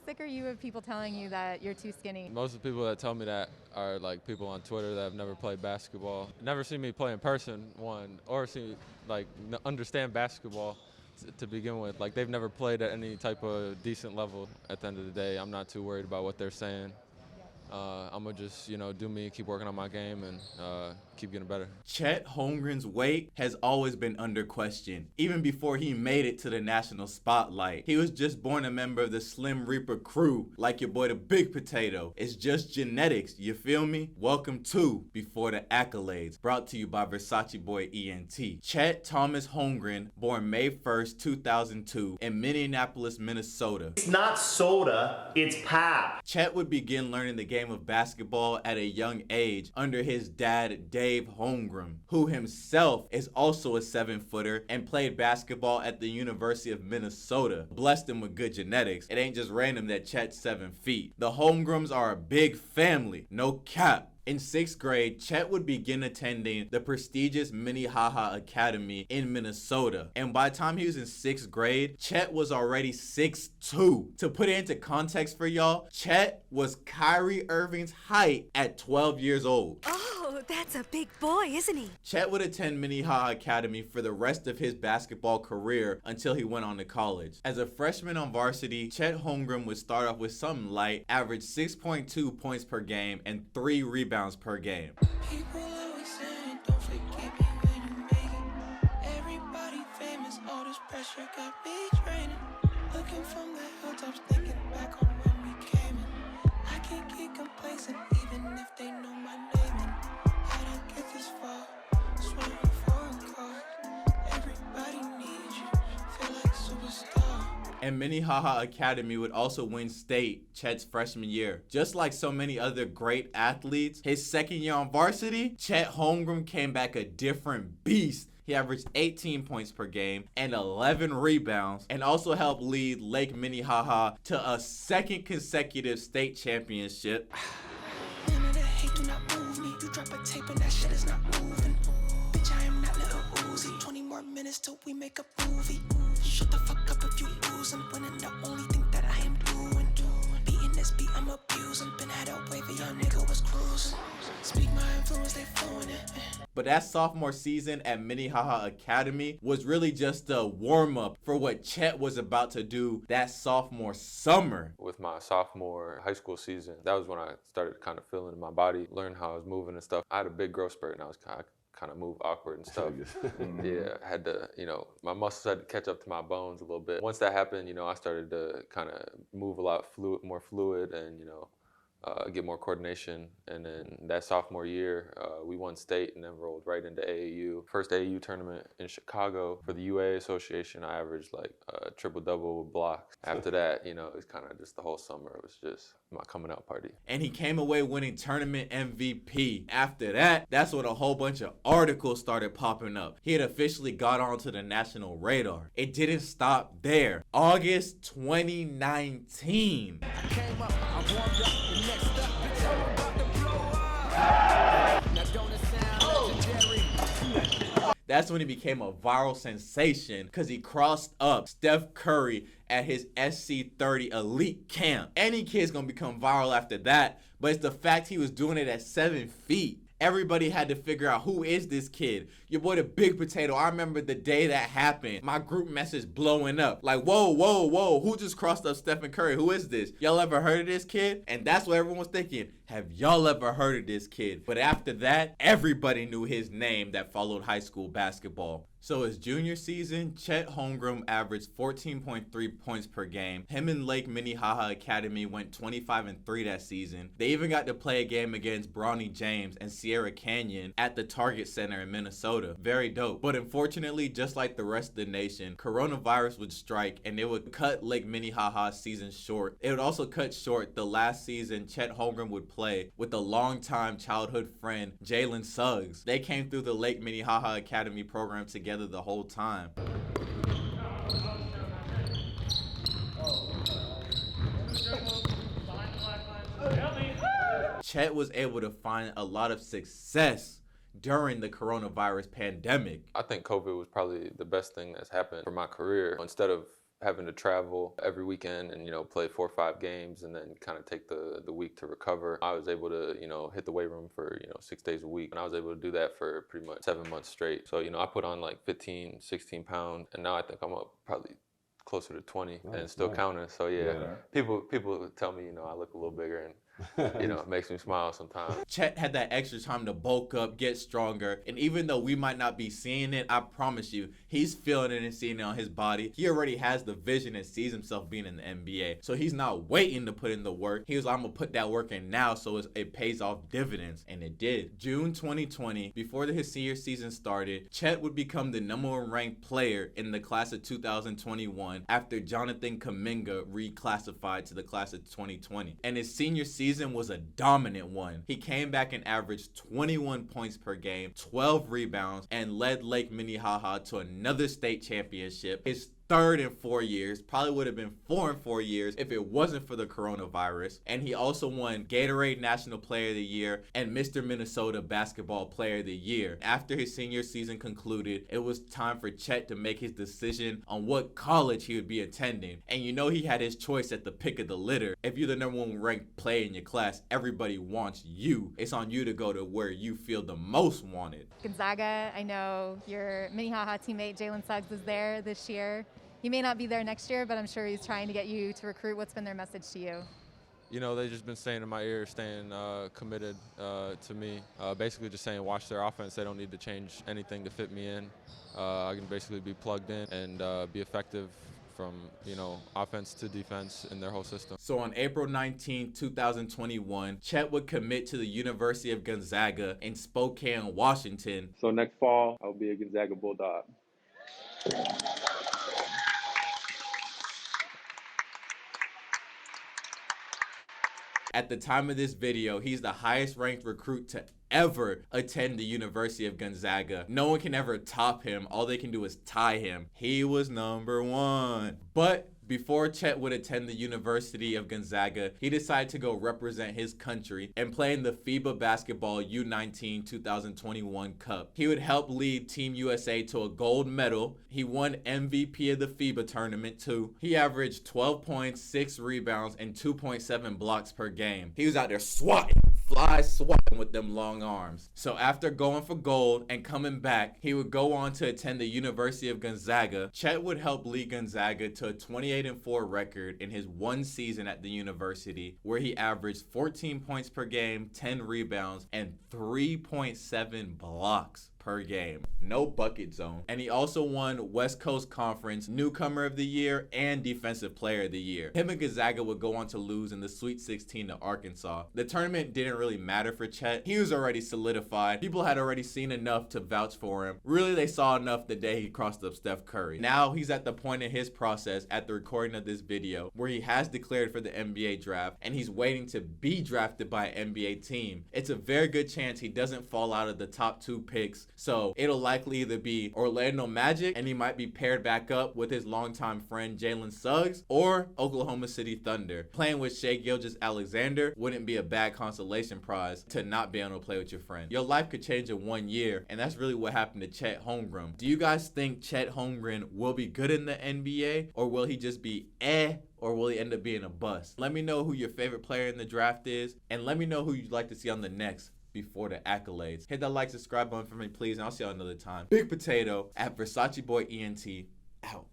sick are you of people telling you that you're too skinny? Most of the people that tell me that are like people on Twitter that have never played basketball, never seen me play in person, one, or understand basketball to begin with. Like they've never played at any type of decent level. At the end of the day, I'm not too worried about what they're saying. I'm gonna just, do me, keep working on my game, and keep getting better. Chet Holmgren's weight has always been under question, even before he made it to the national spotlight. He was just born a member of the Slim Reaper crew, like your boy the Big Potato. It's just genetics, you feel me? Welcome to Before the Accolades, brought to you by Versace Boy ENT. Chet Thomas Holmgren, born May 1st, 2002, in Minneapolis, Minnesota. It's not soda, it's pap. Chet would begin learning the game of basketball at a young age under his dad, Dave Holmgren, who himself is also a 7-footer and played basketball at the University of Minnesota. Blessed him with good genetics. It ain't just random that Chet's 7 feet. The Holmgrens are a big family, no cap. In 6th grade, Chet would begin attending the prestigious Minnehaha Academy in Minnesota. And by the time he was in 6th grade, Chet was already 6'2". To put it into context for y'all, Chet was Kyrie Irving's height at 12 years old. Oh, that's a big boy, isn't he? Chet would attend Minnehaha Academy for the rest of his basketball career until he went on to college. As a freshman on varsity, Chet Holmgren would start off with something light, average 6.2 points per game and 3 rebounds per game. People always saying, don't forget me when you make it. Everybody famous, all this pressure got me draining. Looking from the hilltops, thinking back on when we came in. I can't get complacent, even if they know my name. And how'd I get this far? Swearing foreign card. Everybody needs you, feel like superstar. And Minnehaha Academy would also win state Chet's freshman year. Just like so many other great athletes, his second year on varsity, Chet Holmgren came back a different beast. He averaged 18 points per game and 11 rebounds, and also helped lead Lake Minnehaha to a second consecutive state championship. None of the hate do not move me. You drop a tape and that shit is not moving. Bitch, I am not little Uzi. 20 more minutes till we make a movie. Shut the fuck up if you lose. I'm winning the only thing that I am doing. Beating this beat, I'm abusing. Been had a wave, a young nigga was cruising. Speak my influence, they flowing it. But that sophomore season at Minnehaha Academy was really just a warm-up for what Chet was about to do that sophomore summer. With my sophomore high school season, that was when I started kind of feeling my body, learning how I was moving and stuff. I had a big growth spurt and I was kind of move awkward and stuff. Yeah, I had to, my muscles had to catch up to my bones a little bit. Once that happened, I started to kind of move a lot more fluid and, get more coordination. And then that sophomore year, we won state and then rolled right into AAU. First AAU tournament in Chicago for the UA Association, I averaged like a triple-double with blocks. After that, it was kind of just the whole summer. It was just my coming out party. And he came away winning tournament MVP. After that, that's when a whole bunch of articles started popping up. He had officially got onto the national radar. It didn't stop there. August 2019. I came up, I warmed up, the next up, bitch, I'm about to blow up. Now don't it sound legendary? That's when he became a viral sensation because he crossed up Steph Curry at his SC30 Elite Camp. Any kid's gonna become viral after that, but it's the fact he was doing it at 7 feet. Everybody had to figure out, who is this kid? Your boy the Big Potato. I remember the day that happened, my group message blowing up. Like, whoa, who just crossed up Stephen Curry? Who is this? Y'all ever heard of this kid? And that's what everyone was thinking. Have y'all ever heard of this kid? But after that, everybody knew his name that followed high school basketball. So his junior season, Chet Holmgren averaged 14.3 points per game. Him and Lake Minnehaha Academy went 25-3 that season. They even got to play a game against Bronny James and Sierra Canyon at the Target Center in Minnesota. Very dope. But unfortunately, just like the rest of the nation, coronavirus would strike and it would cut Lake Minnehaha's season short. It would also cut short the last season Chet Holmgren would play with a longtime childhood friend, Jalen Suggs. They came through the Lake Minnehaha Academy program together the whole time. Chet was able to find a lot of success during the coronavirus pandemic. I think COVID was probably the best thing that's happened for my career. Instead of having to travel every weekend and, play 4 or 5 games and then kind of take the week to recover. I was able to, hit the weight room for, 6 days a week. And I was able to do that for pretty much 7 months straight. So, I put on like 15, 16 pounds, and now I think I'm up probably closer to 20 and still counting. So yeah, people tell me, I look a little bigger, and it makes me smile sometimes. Chet had that extra time to bulk up, get stronger, and even though we might not be seeing it, I promise you, he's feeling it and seeing it on his body. He already has the vision and sees himself being in the NBA. So he's not waiting to put in the work. He was like, I'm gonna put that work in now so it pays off dividends, and it did. June 2020, before his senior season started, Chet would become the #1 ranked player in the class of 2021 after Jonathan Kuminga reclassified to the class of 2020. And his senior season was a dominant one. He came back and averaged 21 points per game, 12 rebounds, and led Lake Minnehaha to another state championship. His third in 4 years, probably would have been 4 in 4 years if it wasn't for the coronavirus. And he also won Gatorade National Player of the Year and Mr. Minnesota Basketball Player of the Year. After his senior season concluded, it was time for Chet to make his decision on what college he would be attending. And he had his choice at the pick of the litter. If you're the #1 ranked player in your class, everybody wants you. It's on you to go to where you feel the most wanted. Gonzaga, I know your Minnehaha teammate Jalen Suggs is there this year. He may not be there next year, but I'm sure he's trying to get you to recruit. What's been their message to you? They've just been staying in my ear, staying committed to me. Basically just saying watch their offense. They don't need to change anything to fit me in. I can basically be plugged in and be effective from, offense to defense in their whole system. So on April 19, 2021, Chet would commit to the University of Gonzaga in Spokane, Washington. So next fall, I'll be a Gonzaga Bulldog. At the time of this video, he's the highest ranked recruit to ever attend the University of Gonzaga. No one can ever top him. All they can do is tie him. He was #1. But before Chet would attend the University of Gonzaga, he decided to go represent his country and play in the FIBA Basketball U19 2021 Cup. He would help lead Team USA to a gold medal. He won MVP of the FIBA tournament too. He averaged 12 points, 6 rebounds, and 2.7 blocks per game. He was out there swatting. Fly swatting with them long arms. So after going for gold and coming back, he would go on to attend the University of Gonzaga. Chet would help lead Gonzaga to a 28-4 record in his 1 season at the university, where he averaged 14 points per game, 10 rebounds, and 3.7 blocks per game. No bucket zone. And he also won West Coast Conference Newcomer of the Year and Defensive Player of the Year. Him and Gonzaga would go on to lose in the Sweet 16 to Arkansas. The tournament didn't really matter for Chet. He was already solidified. People had already seen enough to vouch for him. Really, they saw enough the day he crossed up Steph Curry. Now he's at the point in his process at the recording of this video where he has declared for the NBA draft and he's waiting to be drafted by an NBA team. It's a very good chance he doesn't fall out of the top 2 picks. So it'll likely either be Orlando Magic, and he might be paired back up with his longtime friend Jalen Suggs, or Oklahoma City Thunder. Playing with Shai Gilgeous-Alexander wouldn't be a bad consolation prize to not be able to play with your friend. Your life could change in 1 year, and that's really what happened to Chet Holmgren. Do you guys think Chet Holmgren will be good in the NBA, or will he just be or will he end up being a bust? Let me know who your favorite player in the draft is, and let me know who you'd like to see on the next Before the Accolades. Hit that like, subscribe button for me, please, and I'll see y'all another time. Big Potato at Versace Boy ENT out.